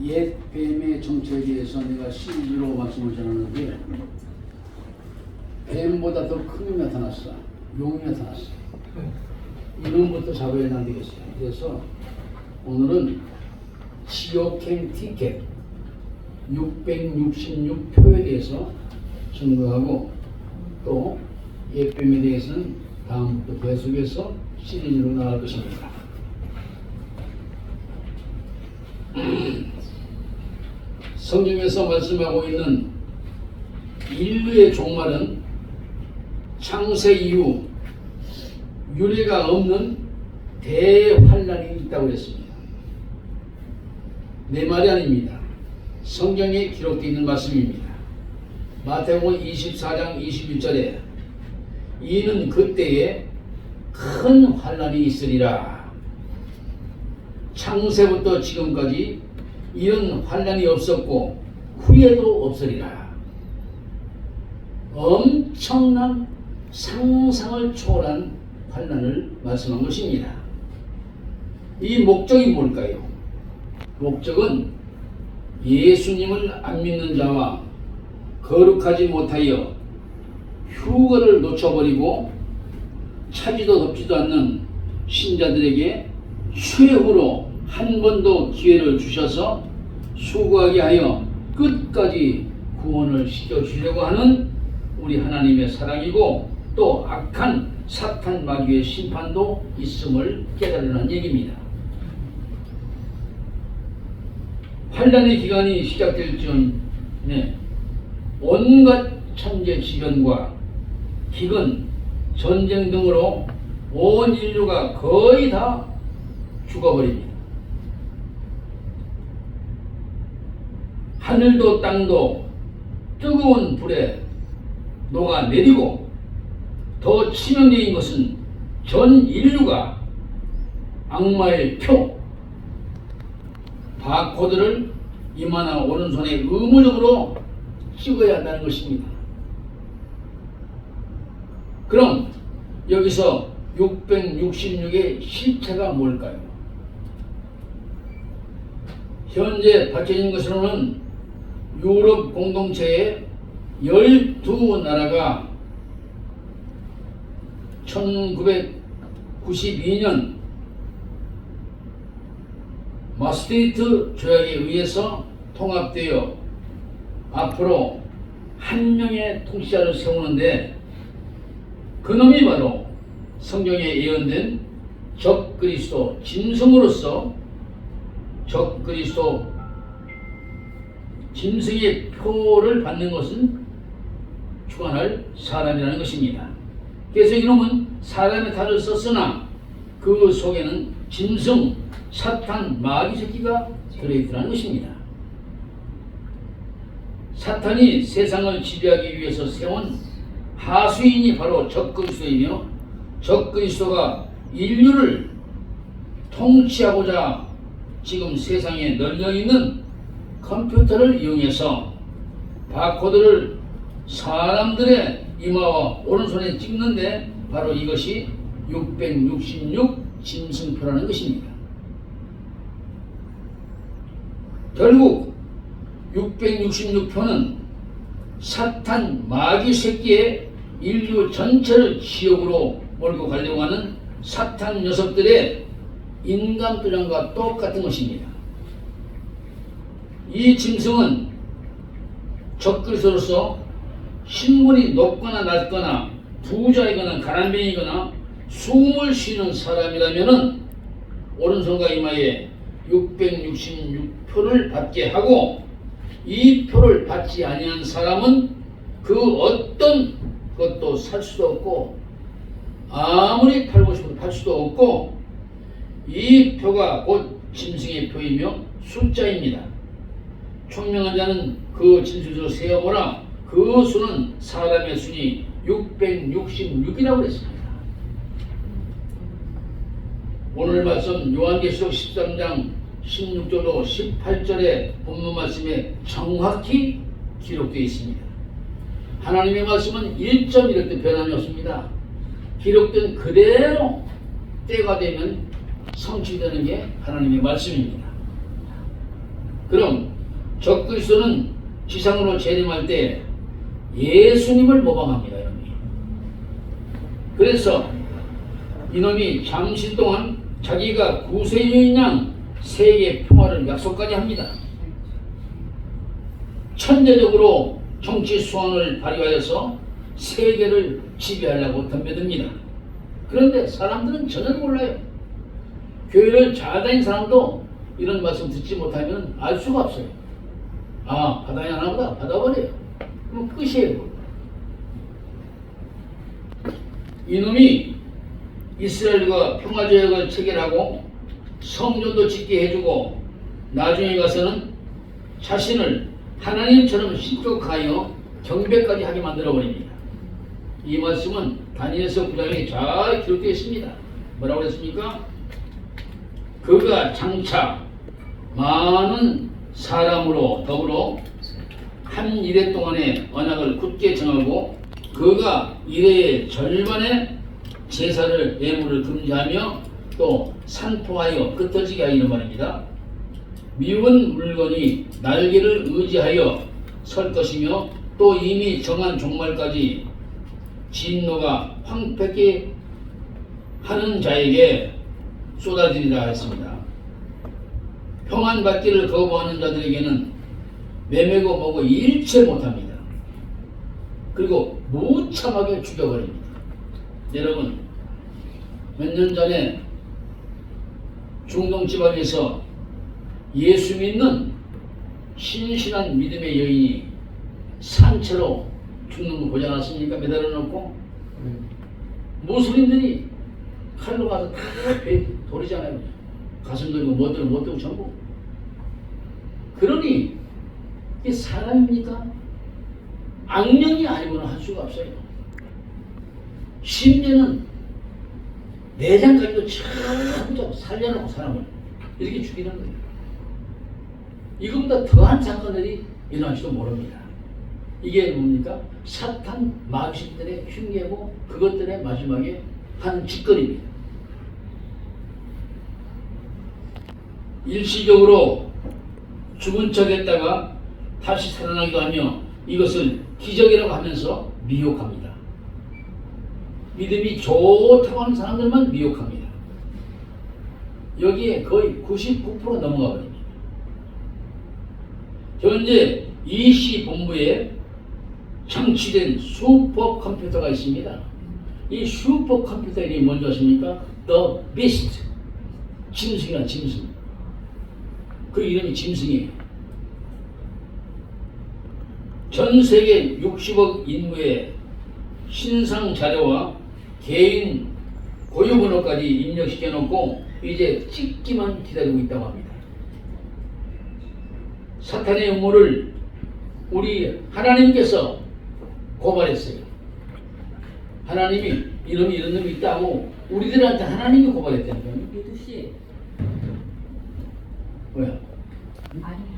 옛 뱀의 정체에 대해서 내가 시리즈로 말씀을 전하는데, 뱀보다 더 큰 놈이 나타났어. 용이 나타났어. 이름부터 잡아야 안 되겠어요. 그래서 오늘은 지오캠 티켓 666표에 대해서 증거하고, 또 옛뱀에 대해서는 다음부터 계속해서 시리즈로 나갈 것입니다. 성경에서 말씀하고 있는 인류의 종말은 창세 이후 유례가 없는 대환란이 있다고 했습니다. 내 말이 아닙니다. 성경에 기록되어 있는 말씀입니다. 마태복음 24장 21절에 이는 그때에 큰 환란이 있으리라. 창세부터 지금까지 이런 환란이 없었고 후에도 없으리라. 엄청난 상상을 초월한 환란을 말씀한 것입니다. 이 목적이 뭘까요? 목적은 예수님을 안 믿는 자와 거룩하지 못하여 휴거를 놓쳐버리고 차지도 덮지도 않는 신자들에게 최후로 한 번 더 기회를 주셔서 수고하게 하여 끝까지 구원을 시켜주려고 하는 우리 하나님의 사랑이고, 또 악한 사탄 마귀의 심판도 있음을 깨달으라는 얘기입니다. 환란의 기간이 시작될 즈음에 온갖 천재지변과 기근, 전쟁 등으로 온 인류가 거의 다 죽어버립니다. 하늘도 땅도 뜨거운 불에 녹아내리고, 더 치명적인 것은 전 인류가 악마의 표, 바코드를 이마나 오른손에 의무적으로 찍어야 한다는 것입니다. 그럼 여기서 666의 실체가 뭘까요? 현재 밝혀진 것으로는 유럽 공동체의 12나라가 1992년 마스트리트 조약에 의해서 통합되어 앞으로 한 명의 통치자를 세우는데, 그놈이 바로 성경에 예언된 적그리스도 짐승으로서 적그리스도 짐승의 표를 받는 것은 주관할 사람이라는 것입니다. 그래서 이놈은 사람의 탈을 썼으나 그 속에는 짐승, 사탄, 마귀 새끼가 들어있다는 것입니다. 사탄이 세상을 지배하기 위해서 세운 하수인이 바로 적그리스도이며, 적그리스도가 인류를 통치하고자 지금 세상에 널려있는 컴퓨터를 이용해서 바코드를 사람들의 이마와 오른손에 찍는데, 바로 이것이 666 짐승표라는 것입니다. 결국 666표는 사탄 마귀 새끼의 인류 전체를 지옥으로 몰고 가려고 하는 사탄 녀석들의 인간 도장과 똑같은 것입니다. 이 짐승은 적그리스도로서 신분이 높거나 낮거나 부자이거나 가난뱅이거나 숨을 쉬는 사람이라면은 오른손과 이마에 666표를 받게 하고, 이 표를 받지 아니한 사람은 그 어떤 것도 살 수도 없고, 아무리 팔고 싶어도 팔 수도 없고, 이 표가 곧 짐승의 표이며 숫자입니다. 총명한 자는 그 짐승을 세어보라. 그 수는 사람의 수니 666이라고 했습니다. 오늘 말씀 요한계시록 13장 16절로 18절의 본문 말씀에 정확히 기록되어 있습니다. 하나님의 말씀은 1.1도 변함이 없습니다. 기록된 그대로 때가 되면 성취되는 게 하나님의 말씀입니다. 그럼 적그리스도는 지상으로 재림할 때 예수님을 모방합니다. 이놈이. 그래서 이놈이 잠시 동안 자기가 구세주인 양 세계 평화를 약속까지 합니다. 천재적으로 정치 수완을 발휘하여서 세계를 지배하려고 덤벼듭니다. 그런데 사람들은 전혀 몰라요. 교회를 잘 다닌 사람도 이런 말씀 듣지 못하면 알 수가 없어요. 아, 받아야 하나보다 받아버려요. 그럼 끝이에요. 이놈이 이스라엘과 평화조약을 체결하고 성전도 짓게 해주고 나중에 가서는 자신을 하나님처럼 신격하여 경배까지 하게 만들어버립니다. 이 말씀은 다니엘서 9장에 잘 기록되어 있습니다. 뭐라고 그랬습니까? 그가 장차 많은 사람으로 더불어 한 이래 동안의 언약을 굳게 정하고 그가 이래의 절반의 제사를 예물을 금지하며 또 산포하여 흩어지게 하기는 말입니다. 미운 물건이 날개를 의지하여 설 것이며 또 이미 정한 종말까지 진노가 황폐케 하는 자에게 쏟아지리라 했습니다. 평안받기를 거부하는 자들에게는 매매고 뭐고 일체 못합니다. 그리고 무참하게 죽여버립니다. 여러분, 몇 년 전에 중동 지방에서 예수 믿는 신실한 믿음의 여인이 산채로 죽는 거 보지 않았습니까? 매달아 놓고 무슬림들이 칼로 가서 다 돌리잖아요. 가슴 들고 못 들고 전부. 그러니 이게 사람입니까? 악령이 아니고는 할 수가 없어요. 심지어는 내장까지도 참 살려놓고 사람을 이렇게 죽이는 거예요. 이것보다 더한 사건들이 일어날지도 모릅니다. 이게 뭡니까? 사탄 마귀신들의 흉계고 그것들의 마지막에 한 짓거리입니다. 일시적으로 죽은 척했다가 다시 살아나기도 하며 이것을 기적이라고 하면서 미혹합니다. 믿음이 좋다고 하는 사람들만 미혹합니다. 여기에 거의 99% 넘어가 버립니다. 현재 이시 본부에 장치된 슈퍼컴퓨터가 있습니다. 이 슈퍼컴퓨터 이름이 뭔지 아십니까? The Beast. 짐승이란 짐승. 그 이름이 짐승이에요. 전 세계 60억 인구의 신상 자료와 개인 고유 번호까지 입력시켜 놓고 이제 찍기만 기다리고 있다고 합니다. 사탄의 음모를 우리 하나님께서 고발했어요. 하나님이 이런 놈이 있다고 우리들한테 하나님이 고발했다니까요. 예두 씨. 뭐야? 아니요.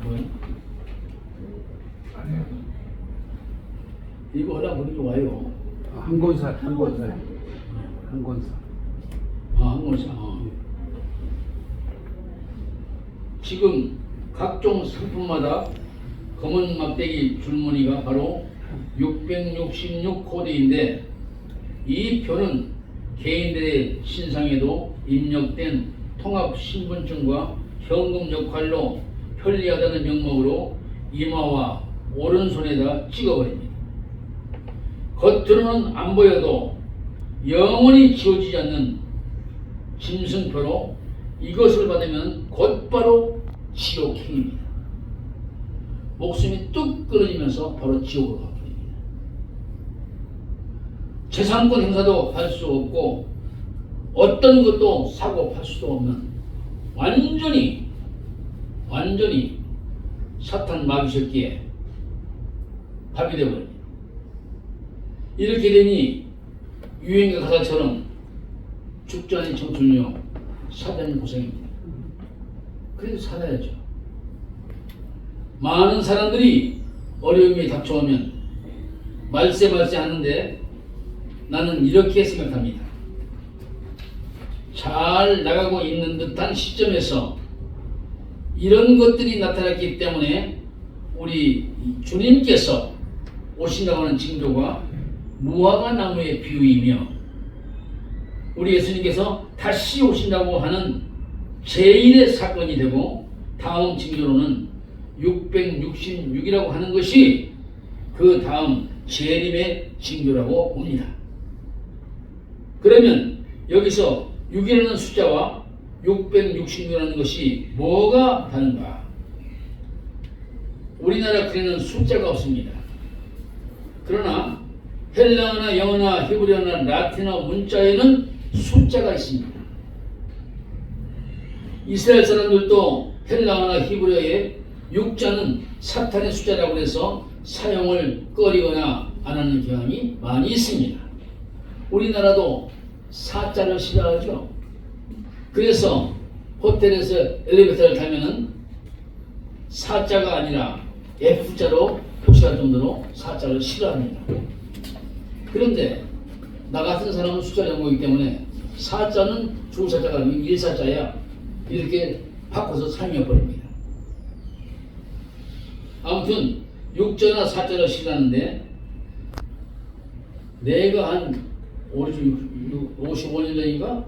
뭐야? 이거 하려고 그렇게 와요. 한권사. 항공사. 지금 각종 상품마다 검은 막대기 줄무늬가 바로 666 코드인데 이 표는 개인들의 신상에도 입력된 통합신분증과 현금 역할로 편리하다는 명목으로 이마와 오른손에다 찍어버립니다. 겉으로는 안 보여도 영원히 지워지지 않는 짐승표로 이것을 받으면 곧바로 지옥행입니다. 목숨이 뚝 끊어지면서 바로 지옥으로 가버립니다. 재산권 행사도 할 수 없고 어떤 것도 사고 팔 수도 없는 완전히 사탄 마귀 새끼에 밥이 되어버립니다. 이렇게 되니 유행가 가사처럼 죽지 않은 청춘이요 살다는 고생입니다. 그래도 살아야죠. 많은 사람들이 어려움이 닥쳐오면 말세 하는데 나는 이렇게 생각합니다. 잘 나가고 있는 듯한 시점에서 이런 것들이 나타났기 때문에 우리 주님께서 오신다고 하는 징조가 무화과 나무의 비유이며 우리 예수님께서 다시 오신다고 하는 제1의 사건이 되고 다음 징조로는 666이라고 하는 것이 그 다음 재림의 징조라고 봅니다. 그러면 여기서 6이라는 숫자와 666이라는 것이 뭐가 다른가? 우리나라 글에는 숫자가 없습니다. 그러나 헬라어나 영어나 히브리어나 라틴어 문자에는 숫자가 있습니다. 이스라엘 사람들도 헬라어나 히브리어의 6자는 사탄의 숫자라고 해서 사용을 꺼리거나 안 하는 경향이 많이 있습니다. 우리나라도 4자를 싫어하죠. 그래서 호텔에서 엘리베이터를 타면은 4자가 아니라 F자로 표시할 정도로 4자를 싫어합니다. 그런데 나 같은 사람은 숫자 연구이기 때문에 4자는 주 4자가 아니고 1사자야 이렇게 바꿔서 사용해버립니다. 아무튼 6자나 4자를 싫어하는데 내가 한 55년 전인가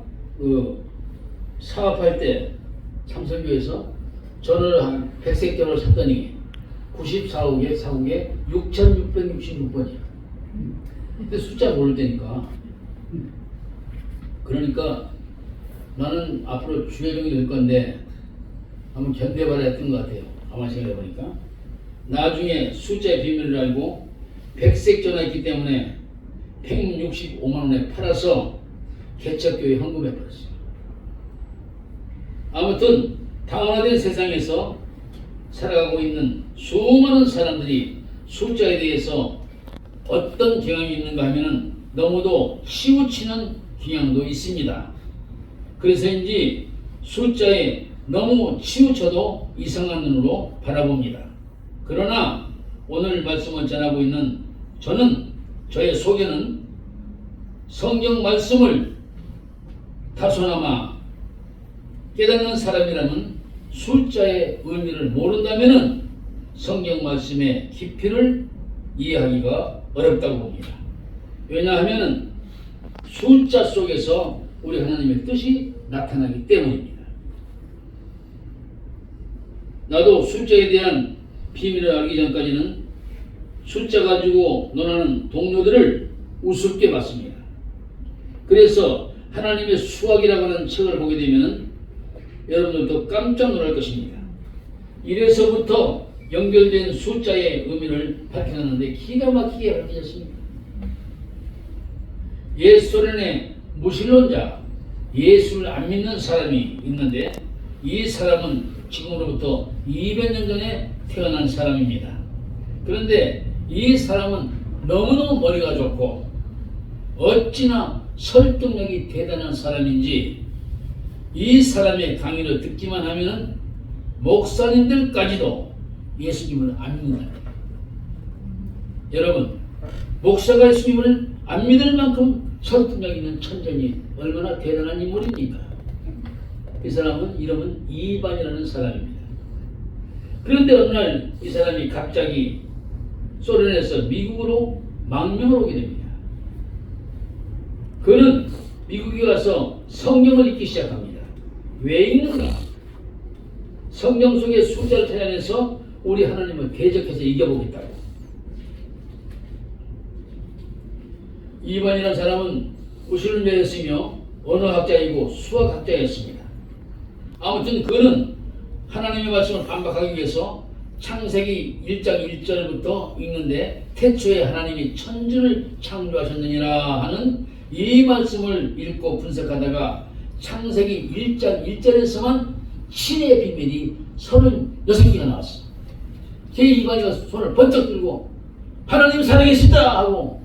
사업할 때 삼성교에서 전화를 한 100색 전화를 샀더니 94억에 사국에 6,666번이야. 근데 숫자 모를 때니까. 그러니까 나는 앞으로 주회종이 될 건데 한번 견뎌봐야 했던 것 같아요. 아마 생각해보니까. 나중에 숫자의 비밀을 알고 100색 전화했기 때문에 165만 원에 팔아서 개척교회 헌금해버렸어요. 아무튼 다문화된 세상에서 살아가고 있는 수많은 사람들이 숫자에 대해서 어떤 경향이 있는가 하면은 너무도 치우치는 경향도 있습니다. 그래서인지 숫자에 너무 치우쳐도 이상한 눈으로 바라봅니다. 그러나 오늘 말씀을 전하고 있는 저의 소견은 성경 말씀을 다소나마 깨닫는 사람이라면 숫자의 의미를 모른다면 성경 말씀의 깊이를 이해하기가 어렵다고 봅니다. 왜냐하면 숫자 속에서 우리 하나님의 뜻이 나타나기 때문입니다. 나도 숫자에 대한 비밀을 알기 전까지는 숫자 가지고 논하는 동료들을 우습게 봤습니다. 그래서 하나님의 수학이라고 하는 책을 보게 되면 여러분들도 깜짝 놀랄 것입니다. 이래서부터 연결된 숫자의 의미를 밝혀놨는데 기가 막히게 밝혀졌습니다. 옛소련의 무신론자, 예수를 안 믿는 사람이 있는데 이 사람은 지금으로부터 200년 전에 태어난 사람입니다. 그런데 이 사람은 너무너무 머리가 좋고 어찌나 설득력이 대단한 사람인지 이 사람의 강의를 듣기만 하면 목사님들까지도 예수님을 안 믿는다. 여러분, 목사가 예수님을 안 믿을 만큼 설득력 있는 천전이 얼마나 대단한 인물입니까? 이 사람은 이름은 이반이라는 사람입니다. 그런데 어느 날 이 사람이 갑자기 소련에서 미국으로 망명을 오게 됩니다. 그는 미국에 가서 성경을 읽기 시작합니다. 왜 읽는가? 성경 속의 숫자를 찾아내서 우리 하나님을 대적해서 이겨보겠다고. 이반이라는 사람은 무슬림이었으며 언어학자이고 수학학자였습니다. 아무튼 그는 하나님의 말씀을 반박하기 위해서 창세기 1장 1절부터 읽는데 태초에 하나님이 천지를 창조하셨느니라 하는 이 말씀을 읽고 분석하다가 창세기 1장 1절에서만 신의 비밀이 36개가 나왔어. 제2반이가 손을 번쩍 들고 하나님 살아계시다 하고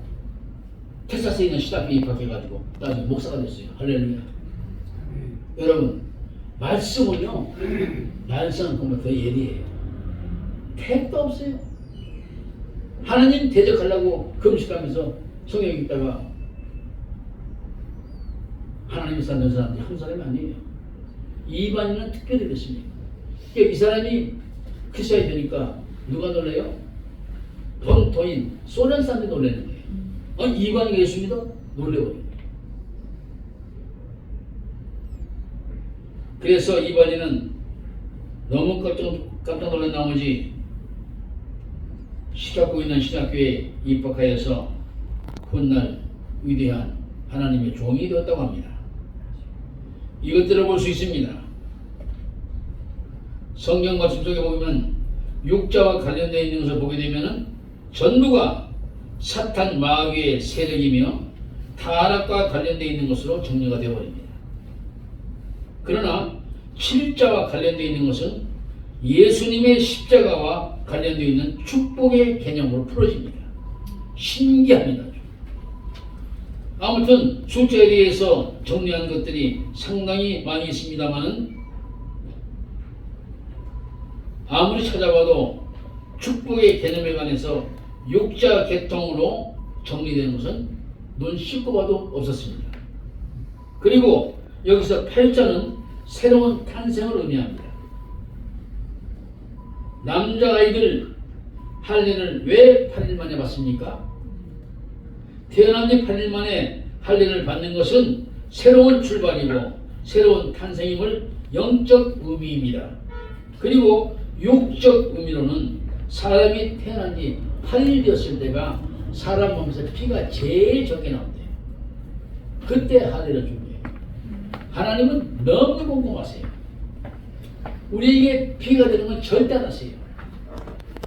텍사스에 있는 시다피에 입학해가지고 나중에 목사가 됐어요. 할렐루야. 여러분, 말씀은요 날선 보면 더 예리해요. 택도 없어요. 하나님 대적하려고 금식하면서 성경 읽다가 하나님의 사는 사람들이 한 사람이 아니에요. 이방인은 특별히 그렇습니다. 그러니까 이 사람이 크리스천이 되니까 누가 놀래요? 본토인 소련 사람들이 놀라는 거예요. 아니 이방인이 예수 믿어? 놀래버려요. 그래서 이방인은 너무 깜짝 놀란 나머지 시작고 있는 신학교에 입학하여서 훗날 위대한 하나님의 종이 되었다고 합니다. 이것들을 볼 수 있습니다. 성경 말씀 속에 보면 육자와 관련되어 있는 것을 보게 되면 전부가 사탄 마귀의 세력이며 타락과 관련되어 있는 것으로 정리가 되어버립니다. 그러나 7자와 관련되어 있는 것은 예수님의 십자가와 관련되어 있는 축복의 개념으로 풀어집니다. 신기합니다. 아무튼 숫자에 대해서 정리한 것들이 상당히 많이 있습니다만은 아무리 찾아봐도 축복의 개념에 관해서 육자 계통으로 정리되는 것은 눈 씻고 봐도 없었습니다. 그리고 여기서 8자는 새로운 탄생을 의미합니다. 남자아이들 할례를 왜 8일 만에 받습니까? 태어난 지 8일 만에 할례를 받는 것은 새로운 출발이고 새로운 탄생임을 영적 의미입니다. 그리고 육적 의미로는 사람이 태어난 지 8일 되었을 때가 사람 몸에서 피가 제일 적게 나온대요. 그때 할례를 준비해요. 하나님은 너무 궁금하세요. 우리에게 피가 되는 건 절대 안 하세요.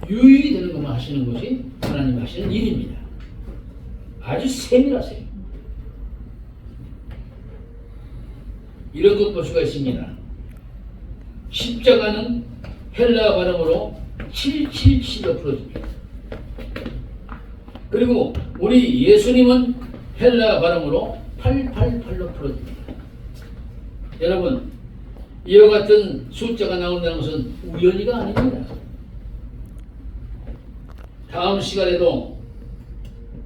유익이 되는 것만 하시는 것이 하나님 하시는 일입니다. 아주 세밀하세요. 이런 것 볼 수가 있습니다. 십자가는 헬라 발음으로 777로 풀어집니다. 그리고 우리 예수님은 헬라 발음으로 888로 풀어집니다. 여러분, 이와 같은 숫자가 나온다는 것은 우연히가 아닙니다. 다음 시간에도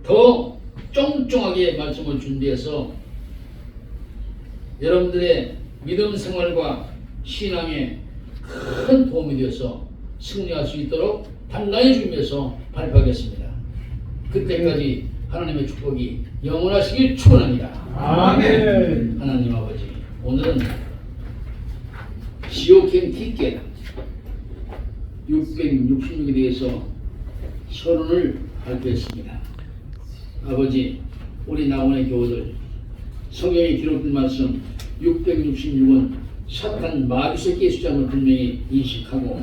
더 쫑쫑하게 말씀을 준비해서 여러분들의 믿음 생활과 신앙에 큰 도움이 되어서 승리할 수 있도록 단단히 준비해서 발표하겠습니다. 그때까지 하나님의 축복이 영원하시길 축원합니다. 아멘. 하나님 아버지, 오늘은 지옥행 티켓 666에 대해서 서론을 발표했습니다. 아버지, 우리 나원의 교우들 성경에 기록된 말씀 666은 사탄 마귀새끼의 숫자를 분명히 인식하고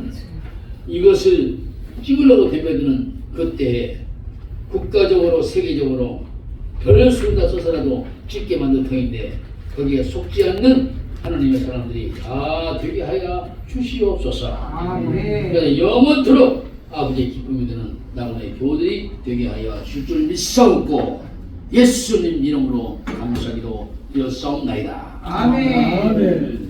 이것을 찍으려고 대표드는 그때에 국가적으로 세계적으로 별 수를 다 써서라도 찍게 만든 터인데 거기에 속지 않는 하나님의 사람들이 다 되게 하여 주시옵소서. 아멘. 영원토록 아버지의 기쁨이 되는 나원의 교우들이 되게 하여 줄 줄 믿사옵고 예수님 이름으로 감사기도 드렸사옵나이다. 아멘. 아멘.